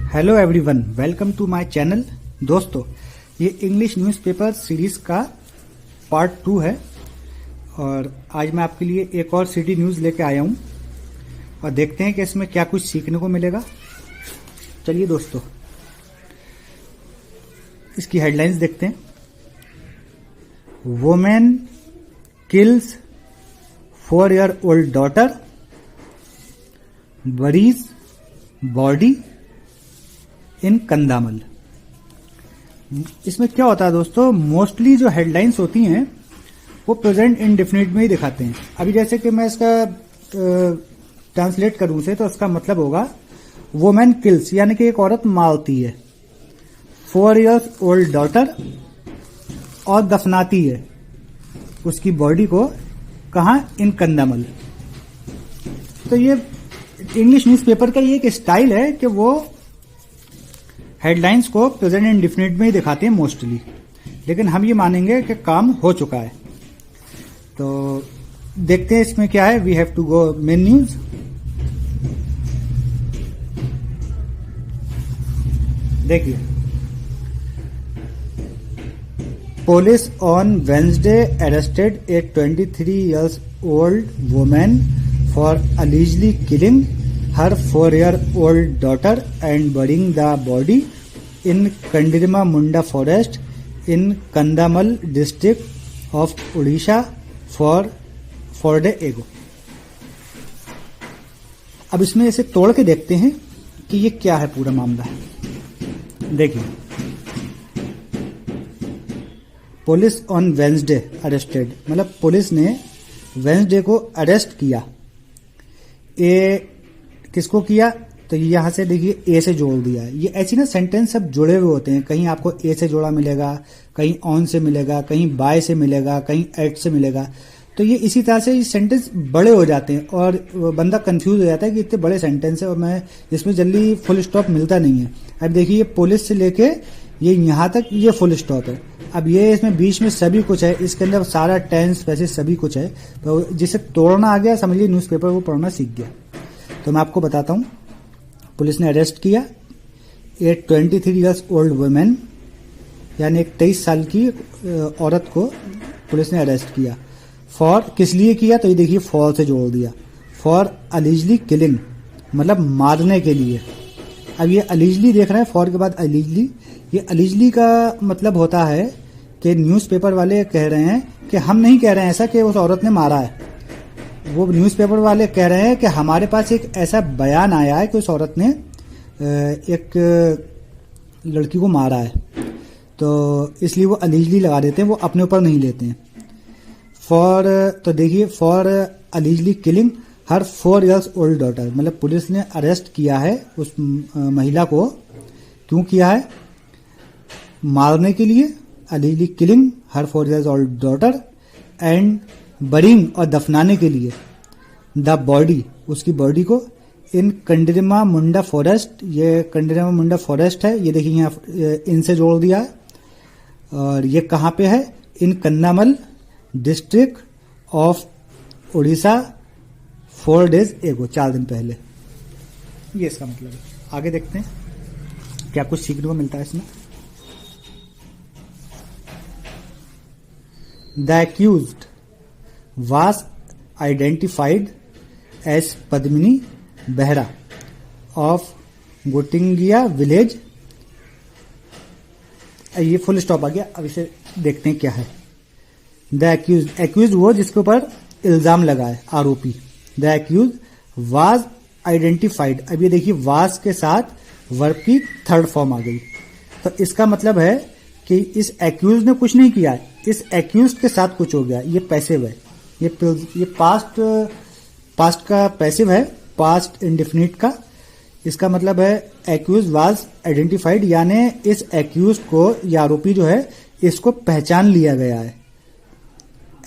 Hello everyone, welcome to my channel. दोस्तों, ये English newspaper series का पार्ट 2 है और आज मैं आपके लिए एक और सिटी न्यूज़ लेके आया हूं और देखते हैं कि इसमें क्या कुछ सीखने को मिलेगा। चलिए दोस्तों, इसकी हेडलाइंस देखते हैं। Women kills 4-year-old daughter, buries body in Kandhamal. इसमें क्या होता है दोस्तों, मोस्टली जो हेडलाइंस होती हैं वो प्रेजेंट इंडेफिनिट में ही दिखाते हैं। अभी जैसे कि मैं इसका ट्रांसलेट करूं से तो इसका मतलब होगा वुमेन किल्स, यानी कि एक औरत मारती है 4-year-old डॉटर और दफनाती है उसकी बॉडी को कहां, इन कंदामल। तो ये इंग्लिश न्यूज़पेपर का ये एक स्टाइल है कि वो हेडलाइंस को प्रेजेंट इंडेफिनिट में ही दिखाते हैं मोस्टली, लेकिन हम ये मानेंगे कि काम हो चुका है। तो देखते हैं इसमें क्या है। We have to go main news. देखिए, police on Wednesday arrested a 23-year-old woman for allegedly killing her 4-year-old daughter and burying the body in Kandirma Munda forest in Kandamal district of Odisha for 4 days ago। अब इसमें इसे तोड़ के देखते हैं कि ये क्या है पूरा मामला। देखिए, पुलिस ऑन वेंसडे अरेस्टेड, मतलब पुलिस ने वेंसडे को अरेस्ट किया। ए किसको किया, तो यहां से देखिए ए से जोड़ दिया। ये ऐसी ना सेंटेंस सब जुड़े हुए होते हैं, कहीं आपको ए से जोड़ा मिलेगा, कहीं ऑन से मिलेगा, कहीं बाय से मिलेगा, कहीं एट से मिलेगा। तो ये इसी तरह से ये सेंटेंस बड़े हो जाते हैं और बंदा कंफ्यूज हो जाता है कि इतने बड़े सेंटेंस है और मैं इसमें जल्दी फुल स्टॉप मिलता नहीं है। अब देखिए, ये पुलिस से लेके ये यहां तक ये फुल स्टॉप है। अब ये इसमें बीच में सभी कुछ है, इसके अंदर सारा टेंस वैसे सभी कुछ है। तो जिसे तोड़ना आ गया, समझिए न्यूज़पेपर को पढ़ना सीख गया। तो मैं आपको बताता हूं, पुलिस ने अरेस्ट किया ए 23-year-old वुमेन, यानी एक 23 साल की औरत को पुलिस ने अरेस्ट किया। फॉर किस लिए किया, तो ये देखिए फॉर से जोड़ दिया। फॉर अलीजली किलिंग, मतलब मारने के लिए। अब ये अलीजली देख रहे हैं, फॉर के बाद अलीजली। ये अलीजली का मतलब होता है कि न्यूज़पेपर वाले कह रहे हैं कि हम नहीं कह रहे हैं ऐसा कि उस औरत ने मारा है। वो न्यूज़पेपर वाले कह रहे हैं कि हमारे पास एक ऐसा बयान आया है कि उस औरत ने एक लड़की को मारा है, तो इसलिए वो अलीजली लगा देते हैं, वो अपने ऊपर नहीं लेते हैं। फॉर, तो देखिए, for allegedly killing her 4-year-old daughter, मतलब पुलिस ने अरेस्ट किया है उस महिला को। क्यों किया है, मारने के लिए। Allegedly killing her 4-year-old daughter and burying, और दफनाने के लिए। द बॉडी, उसकी बॉडी को। इन कंडरिमा मुंडा फॉरेस्ट, ये कंडरिमा मुंडा फॉरेस्ट है, ये देखिए यहाँ इनसे जोड़ दिया है। और ये कहाँ पे है, इन कंदामल डिस्ट्रिक्ट ऑफ उड़ीसा 4 days एगो, 4 दिन पहले। ये इसका मतलब है। आगे देखते हैं क्या कुछ सीखने को मिलता है इसमें। The accused was identified as Padmini Behera of Gotingia village. ये फुल स्टॉप आ गया। अब इसे देखते हैं क्या है। द एक्यूज वो जिसके ऊपर इल्जाम लगा है, आरोपी। The accused was identified. अब ये देखिए, वाज के साथ वर्ब की थर्ड फॉर्म आ गई। तो इसका मतलब है कि इस एक्यूज ने कुछ नहीं किया है, इस एक्यूज के साथ कुछ हो गया। ये पैसिव है, ये पास्ट का पैसिव है, पास्ट इंडेफिनिट का। इसका मतलब है एक्यूज वाज आइडेंटिफाइड, यानी इस एक्यूज को, या आरोपी जो है, इसको पहचान लिया गया है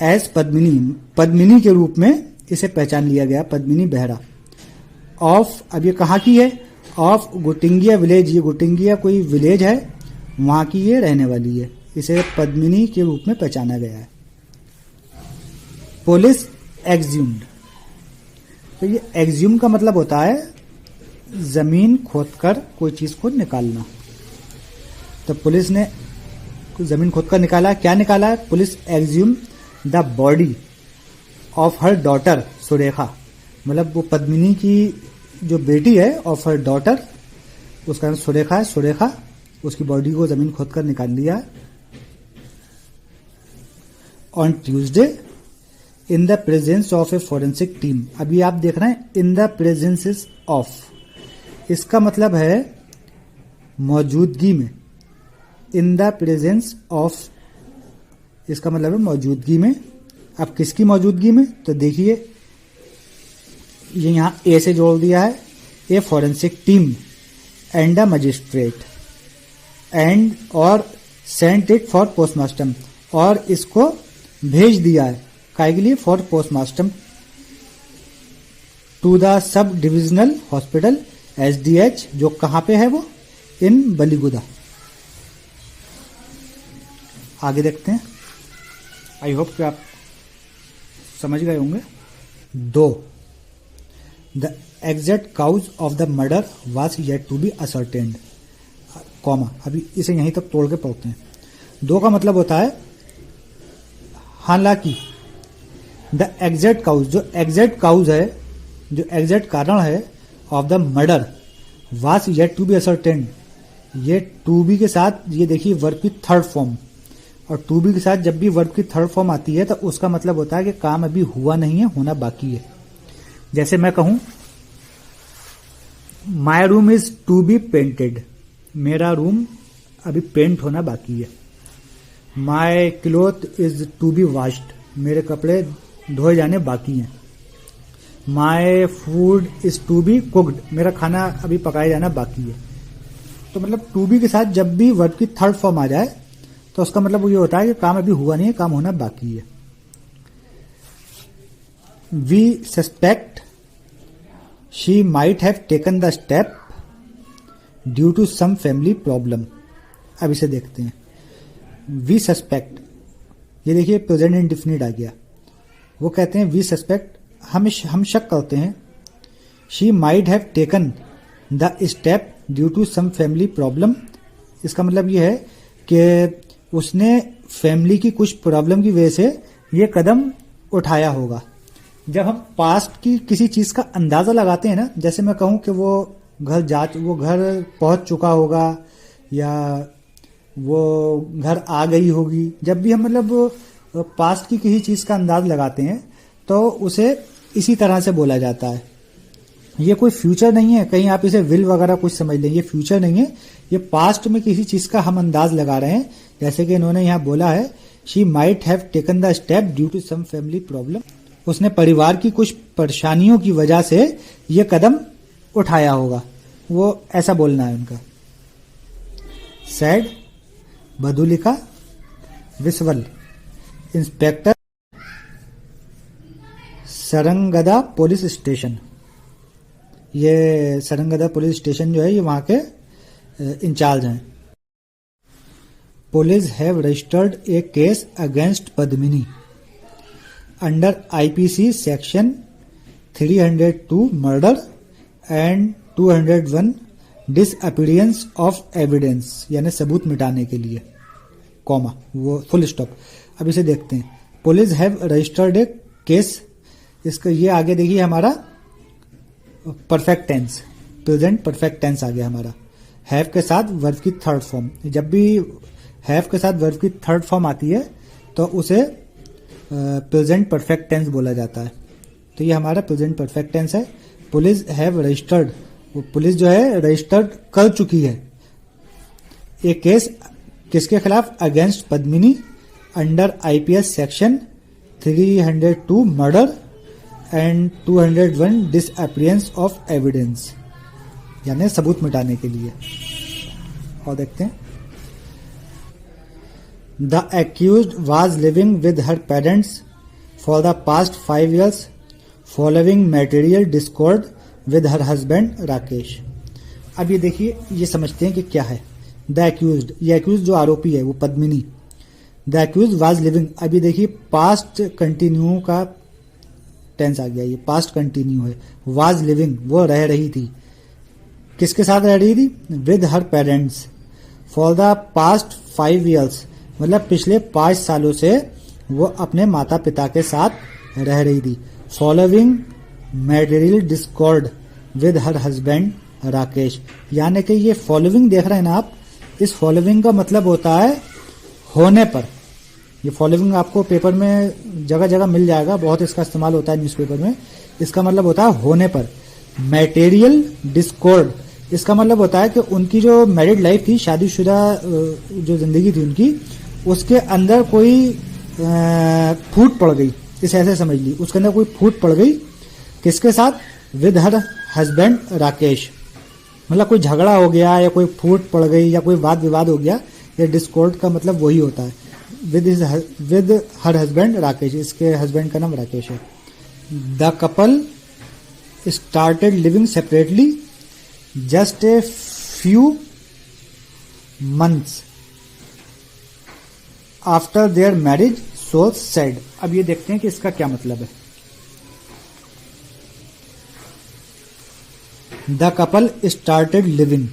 एज पद्मिनी, पद्मिनी के रूप में इसे पहचान लिया गया, पद्मिनी बेहरा। ऑफ, अब ये कहाँ की है, ऑफ गोटिंगिया विलेज। ये गोटिंगिया कोई विलेज है, वहां की ये रहने वाली है, इसे पद्मिनी के रूप में पहचाना गया है। पुलिस एक्ज्यूम्ड, तो ये एक्ज्यूम का मतलब होता है जमीन खोदकर कोई चीज को निकालना। तो पुलिस ने जमीन खोदकर निकाला। क्या निकाला है? Police exhume the body of her daughter Surekha, मतलब वो पद्मिनी की जो बेटी है, ऑफ हर डॉटर, उसका नाम सुरेखा है। सुरेखा उसकी बॉडी को जमीन खोदकर निकाल लिया है। On Tuesday in the presence of A forensic team. अभी आप देख रहे हैं इन द प्रेजेंस ऑफ, इसका मतलब है मौजूदगी में। इन द प्रेजेंस ऑफ इसका मतलब है मौजूदगी में। अब किसकी मौजूदगी में? तो देखिए ये यहां ए से जोड़ दिया है, a forensic team and a magistrate and और सेंट इट फॉर पोस्टमार्टम, और इसको भेज दिया है काय के लिए? For postmortem to the sub divisional hospital SDH, जो कहां पे है वो? इन बलीगुदा। आगे देखते हैं। आई होप कि आप समझ गए होंगे। 2 the exact cause of the murder was yet to be ascertained, comma. अभी इसे यहीं तक तोड़ के पढ़ते हैं। 2 का मतलब होता है हालांकि। द एग्जैक्ट काउज, जो एग्जैक्ट काउज है, जो एग्जैक्ट कारण है of the murder was yet to be ascertained, ये टू बी के साथ, ये देखिए वर्ब की थर्ड फॉर्म, और टू बी के साथ जब भी वर्ब की थर्ड फॉर्म आती है तो उसका मतलब होता है कि काम अभी हुआ नहीं है, होना बाकी है। जैसे मैं कहूं my room is to be painted, मेरा रूम अभी पेंट होना बाकी है। My cloth is to be washed, मेरे कपड़े धोए जाने बाकी हैं। My food is to be cooked, मेरा खाना अभी पकाया जाना बाकी है। तो मतलब टू बी के साथ जब भी वर्ब की थर्ड फॉर्म आ जाए तो उसका मतलब ये होता है कि काम अभी हुआ नहीं है, काम होना बाकी है। We suspect she might have taken the step due to some family problem. अब इसे देखते हैं। वी सस्पेक्ट, ये देखिए प्रेजेंट इंडेफिनिट आ गया। वो कहते हैं वी सस्पेक्ट, हम शक करते हैं। She might have taken the step due to some family problem, इसका मतलब ये है कि उसने फैमिली की कुछ प्रॉब्लम की वजह से ये कदम उठाया होगा। जब हम पास्ट की किसी चीज का अंदाजा लगाते हैं ना, जैसे मैं कहूं कि वो घर पहुंच चुका होगा या वो घर आ गई होगी, जब भी हम मतलब पास्ट की किसी चीज का अंदाज लगाते हैं तो उसे इसी तरह से बोला जाता है। ये कोई फ्यूचर नहीं है, कहीं आप इसे विल वगैरह कुछ समझ लें, ये फ्यूचर नहीं है, ये पास्ट में किसी चीज का हम अंदाज लगा रहे हैं। जैसे कि इन्होंने यहां बोला है she might have taken the step due to some family problem, उसने परिवार की कुछ परेशानियों की वजह से ये कदम उठाया होगा, वो ऐसा बोलना है उनका। सैड बदुलिका विसवल इंस्पेक्टर सरंगदा पुलिस स्टेशन, ये सरंगदा पुलिस स्टेशन जो है ये वहां के इंचार्ज हैं। Police have registered a case against Padmini under IPC section 302 murder and 201 disappearance of evidence, यानी सबूत मिटाने के लिए, कॉमा, वो फुल स्टॉप। अब इसे देखते हैं। Police have registered a case, इसका ये आगे देखिए हमारा perfect tense, present perfect tense आ गया हमारा। हैव के साथ वर्ब की थर्ड फॉर्म, जब भी हैव के साथ वर्ब की थर्ड फॉर्म आती है तो उसे प्रेजेंट परफेक्ट टेंस बोला जाता है। तो ये हमारा प्रेजेंट परफेक्ट टेंस है। पुलिस हैव रजिस्टर्ड, पुलिस जो है रजिस्टर्ड कर चुकी है एक केस किसके खिलाफ? Against Padmini under IPS section 302 murder and 201 disappearance of evidence, यानी सबूत मिटाने के लिए। और देखते हैं। The accused was living with her parents for the past 5 years following material Discord with her husband Rakesh. अब ये देखिए, ये समझते हैं कि क्या है द एक्यूज्ड। ये एक्यूज्ड जो आरोपी है वो Padmini. The accused was living, अब ये देखिए पास्ट कंटिन्यू का टेंस आ गया, ये पास्ट कंटिन्यू है। वाज लिविंग, वो रह रही थी। किसके साथ रह रही थी? With her parents for the past 5 years, मतलब पिछले 5 सालों से वो अपने माता पिता के साथ रह रही थी। Following marital Discord with her husband Rakesh, यानी कि ये फॉलोइंग देख रहे हैं ना आप, इस फॉलोइंग का मतलब होता है होने पर। ये फॉलोइंग आपको पेपर में जगह जगह मिल जाएगा, बहुत इसका इस्तेमाल होता है न्यूज़पेपर में। इसका मतलब होता है होने पर। मैटेरियल डिस्कॉर्ड, इसका मतलब होता है कि उनकी जो मैरिड लाइफ थी, शादीशुदा जो जिंदगी थी उनकी, उसके अंदर कोई फूट पड़ गई, इसे ऐसे समझ ली, उसके अंदर कोई फूट पड़ गई। किसके साथ? विद हर हस्बैंड राकेश, मतलब कोई झगड़ा हो गया या कोई फूट पड़ गई या कोई वाद विवाद हो गया। या डिस्कॉर्ड का मतलब वही होता है, विद हर हस्बैंड राकेश, इसके हस्बैंड का नाम राकेश है। The couple started living separately just a few months after their marriage, so said. अब ये देखते हैं कि इसका क्या मतलब है। द कपल स्टार्टेड लिविंग,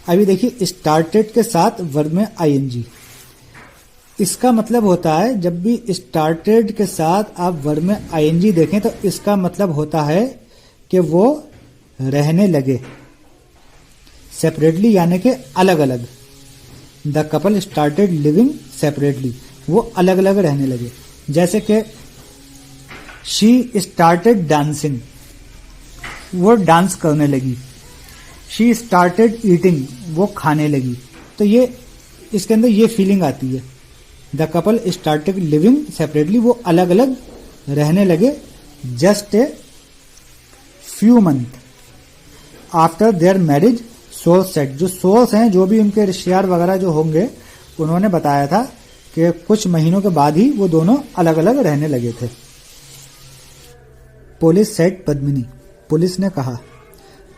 अभी देखिए स्टार्टेड के साथ वर्ब में आईएनजी। इसका मतलब होता है, जब भी स्टार्टेड के साथ आप वर्ब में आईएनजी देखें तो इसका मतलब होता है कि वो रहने लगे सेपरेटली, यानी कि अलग अलग। The couple started living separately, वो अलग अलग रहने लगे। जैसे कि शी स्टार्टेड डांसिंग, वो डांस करने लगी। शी स्टार्टेड ईटिंग, वो खाने लगी। तो ये इसके अंदर ये फीलिंग आती है। The couple started living separately, वो अलग अलग रहने लगे। Just a few month after their marriage, source set, जो सोर्स हैं, जो भी उनके रिश्तेदार वगैरह जो होंगे, उन्होंने बताया था कि कुछ महीनों के बाद ही वो दोनों अलग अलग रहने लगे थे। पुलिस सेट पद्मिनी, पुलिस ने कहा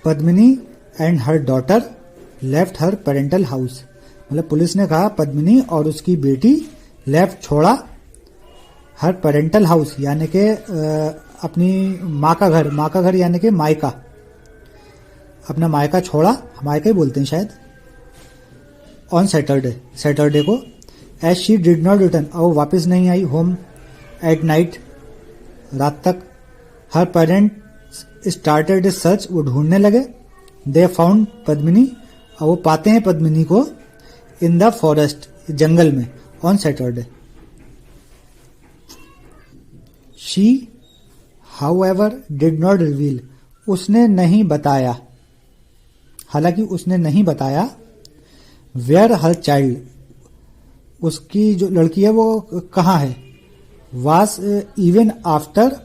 Padmini and her daughter left her parental house, मतलब पुलिस ने कहा पद्मिनी और उसकी बेटी लेफ्ट, छोड़ा, हर पेरेंटल हाउस यानी कि अपनी माँ का घर, माँ का घर यानी कि मायका, अपना मायका छोड़ा, मायका ही बोलते हैं शायद। ऑन सैटरडे, सैटरडे को। As she did not return, और वापस नहीं आई होम एट नाइट, रात तक। Her parents started a search, वो ढूंढने लगे। दे फाउंड पद्मिनी, और वो पाते हैं पद्मिनी को इन द फॉरेस्ट, जंगल में, on Saturday. She however did not reveal, उसने नहीं बताया, हालांकि उसने नहीं बताया। वेयर हर चाइल्ड, उसकी जो लड़की है वो कहाँ है। वास even after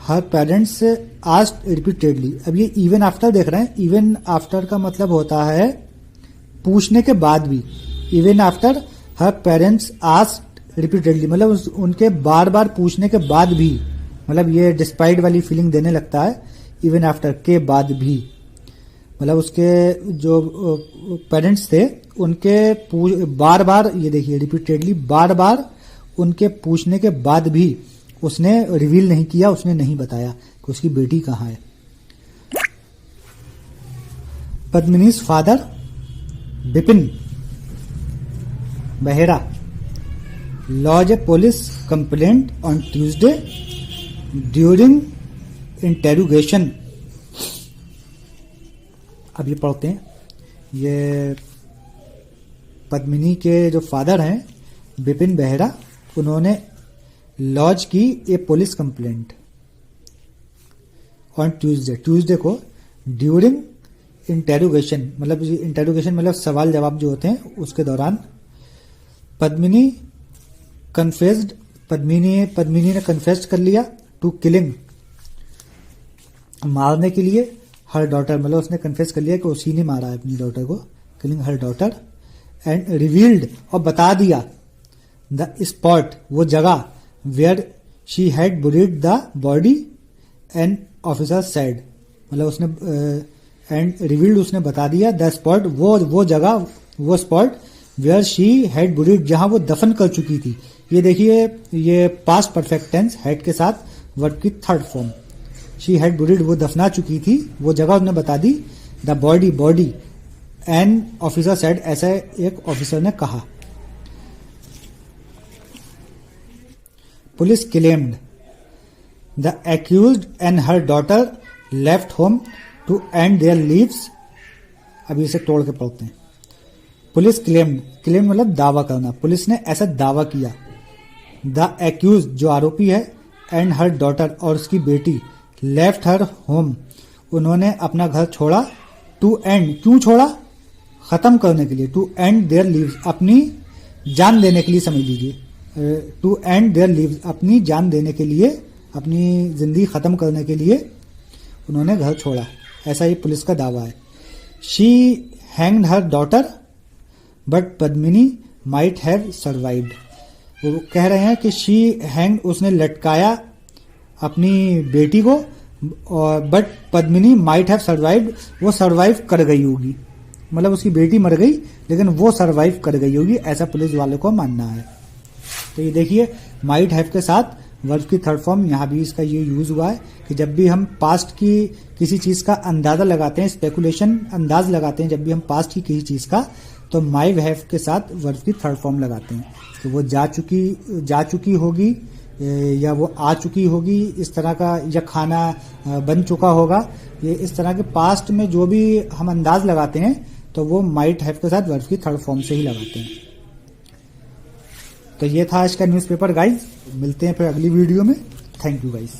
her parents asked repeatedly, अब ये इवन आफ्टर देख रहे हैं। इवन आफ्टर का मतलब होता है पूछने के बाद भी। Even after her parents asked repeatedly, मतलब उनके बार बार पूछने के बाद भी, मतलब ये डिस्पाइट वाली फीलिंग देने लगता है। इवन आफ्टर के बाद भी, मतलब उसके जो पेरेंट्स थे उनके बार बार, ये देखिए रिपीटेडली, बार बार उनके पूछने के बाद भी उसने रिवील नहीं किया, उसने नहीं बताया कि उसकी बेटी कहाँ है। Padmini's father Bipin Behera lodged a police complaint on Tuesday during interrogation. अब ये पढ़ते हैं, ये पद्मिनी के जो फादर हैं बिपिन बेहरा, उन्होंने लॉज की a police complaint on Tuesday, Tuesday को, ड्यूरिंग इंटेरोगेशन, मतलब इंटेरोगेशन मतलब सवाल जवाब जो होते हैं उसके दौरान। पद्मिनी कन्फेस्ड, पद्मिनी ने कन्फेस्ट कर लिया टू किलिंग, मारने के लिए। हर डॉटर, मतलब उसने कन्फेस कर लिया कि उसी ने मारा है अपनी डॉटर को, killing her daughter. And revealed, और बता दिया, द स्पॉट, वो जगह, where she had buried the body and officer said, मतलब उसने एंड रिवील्ड, उसने बता दिया, द स्पॉट, वो जगह, वो स्पॉट, वेयर शी हैड बुरीड, जहां वो दफन कर चुकी थी। ये देखिए, ये पास्ट परफेक्ट टेंस, हैड के साथ वर्ब की third form. She had buried, वो दफना चुकी थी, वो जगह उसने बता दी। The body an officer said, ऐसा एक ऑफिसर ने कहा। Police claimed the accused and her daughter left home too and there leaves. अभी इसे तोड़ के पढ़ते हैं। पुलिस क्लेम मतलब दावा करना, पुलिस ने ऐसा दावा किया। द एक्यूज जो आरोपी है, एंड हर डॉटर और उसकी बेटी, लेफ्ट हर होम उन्होंने अपना घर छोड़ा, टू एंड क्यों छोड़ा, खत्म करने के लिए, टू एंड देयर लीव्स अपनी जान देने के लिए, समझ लीजिए, टू एंड देयर लीव्स अपनी जान देने के लिए, अपनी जिंदगी खत्म करने के लिए उन्होंने घर छोड़ा, ऐसा ही पुलिस का दावा है। She hanged her daughter but Padmini might have survived. वो कह रहे हैं कि शी हैंग उसने लटकाया अपनी बेटी को, और but Padmini might have survived वो सर्वाइव कर गई होगी, मतलब उसकी बेटी मर गई लेकिन वो सर्वाइव कर गई होगी, ऐसा पुलिस वालों को मानना है। तो ये देखिए माइट हैव के साथ वर्ब की थर्ड फॉर्म यहाँ भी इसका ये यूज हुआ है कि जब भी हम पास्ट की किसी चीज का अंदाजा लगाते हैं, स्पेकुलेशन अंदाज लगाते हैं, जब भी हम पास्ट की किसी चीज का, तो माई हैव के साथ वर्ब की थर्ड फॉर्म लगाते हैं। तो वो जा चुकी होगी या वो आ चुकी होगी, इस तरह का, या खाना बन चुका होगा, ये इस तरह के पास्ट में जो भी हम अंदाज लगाते हैं तो वो माइट हैव के साथ वर्ब की थर्ड फॉर्म से ही लगाते हैं। तो ये था आज का न्यूज़पेपर गाइज, मिलते हैं फिर अगली वीडियो में। Thank you guys.